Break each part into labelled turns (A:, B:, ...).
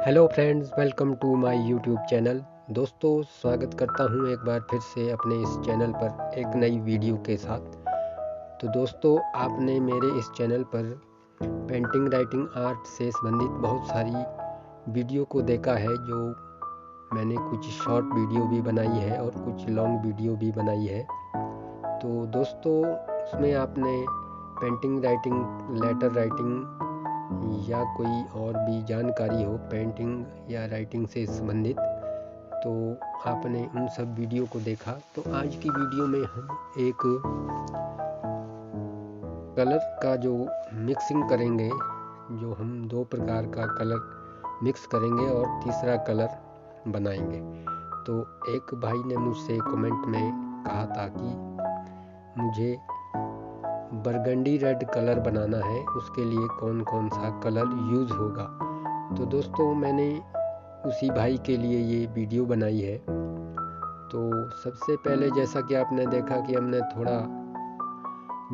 A: Hello friends, welcome to my YouTube channel. दोस्तों, स्वागत करता हूं एक बार फिर से अपने इस चैनल पर एक नई वीडियो के साथ। तो दोस्तों, आपने मेरे इस चैनल पर पेंटिंग, राइटिंग, आर्ट से संबंधित बहुत सारी वीडियो को देखा है। जो मैंने कुछ शॉर्ट वीडियो भी बनाई है और कुछ लॉन्ग वीडियो भी बनाई है। तो दोस्तों, उसमें आपने पेंटिंग, राइटिंग, लेटर राइटिंग या कोई और भी जानकारी हो पेंटिंग या राइटिंग से संबंधित, तो आपने उन सब वीडियो को देखा। तो आज की वीडियो में हम एक कलर का जो मिक्सिंग करेंगे, जो हम दो प्रकार का कलर मिक्स करेंगे और तीसरा कलर बनाएंगे। तो एक भाई ने मुझसे कमेंट में कहा था कि मुझे बरगंडी रेड कलर बनाना है, उसके लिए कौन कौन सा कलर यूज़ होगा। तो दोस्तों, मैंने उसी भाई के लिए ये वीडियो बनाई है। तो सबसे पहले जैसा कि आपने देखा कि हमने थोड़ा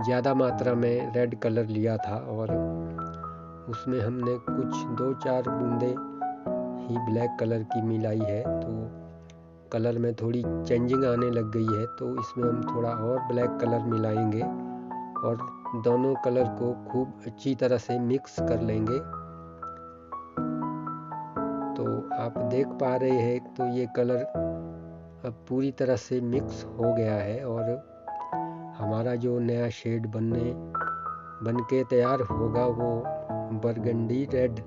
A: ज़्यादा मात्रा में रेड कलर लिया था और उसमें हमने कुछ 2-4 बूंदे ही ब्लैक कलर की मिलाई है। तो कलर में थोड़ी चेंजिंग आने लग गई है, तो इसमें हम थोड़ा और ब्लैक कलर मिलाएंगे और दोनों कलर को खूब अच्छी तरह से मिक्स कर लेंगे। तो आप देख पा रहे हैं, तो ये कलर अब पूरी तरह से मिक्स हो गया है और हमारा जो नया शेड बन के तैयार होगा वो बरगंडी रेड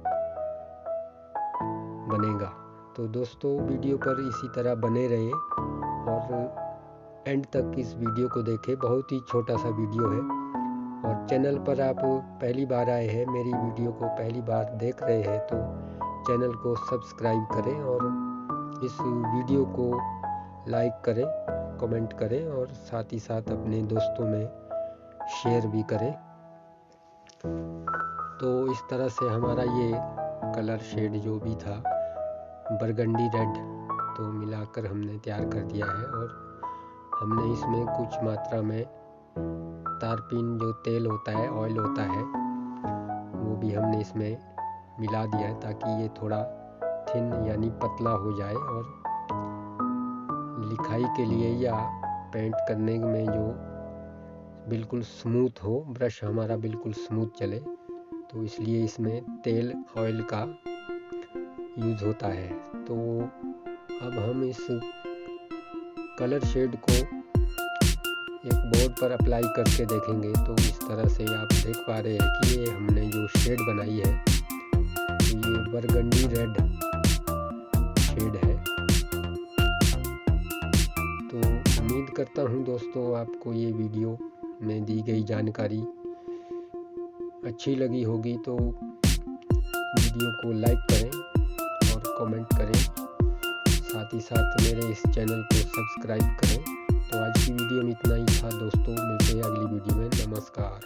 A: बनेगा। तो दोस्तों, वीडियो पर इसी तरह बने रहे और एंड तक इस वीडियो को देखें। बहुत ही छोटा सा वीडियो है और चैनल पर आप पहली बार आए हैं, मेरी वीडियो को पहली बार देख रहे हैं, तो चैनल को सब्सक्राइब करें और इस वीडियो को लाइक करें, कमेंट करें और साथ ही साथ अपने दोस्तों में शेयर भी करें। तो इस तरह से हमारा ये कलर शेड जो भी था बरगंडी रेड, तो मिलाकर हमने तैयार कर दिया है। और हमने इसमें कुछ मात्रा में तारपीन जो तेल होता है, ऑयल होता है, वो भी हमने इसमें मिला दिया है ताकि ये थोड़ा थिन यानी पतला हो जाए और लिखाई के लिए या पेंट करने में जो बिल्कुल स्मूथ हो, ब्रश हमारा बिल्कुल स्मूथ चले, तो इसलिए इसमें तेल, ऑयल का यूज़ होता है। तो अब हम इस कलर शेड को एक बोर्ड पर अप्लाई करके देखेंगे। तो इस तरह से आप देख पा रहे हैं कि ये हमने जो शेड बनाई है, ये बरगंडी रेड शेड है। तो उम्मीद करता हूँ दोस्तों, आपको ये वीडियो में दी गई जानकारी अच्छी लगी होगी। तो वीडियो को लाइक करें और कमेंट करें, साथ ही साथ मेरे इस चैनल को सब्सक्राइब करें। तो आज की वीडियो में इतना ही था दोस्तों, मिलते हैं अगली वीडियो में। नमस्कार।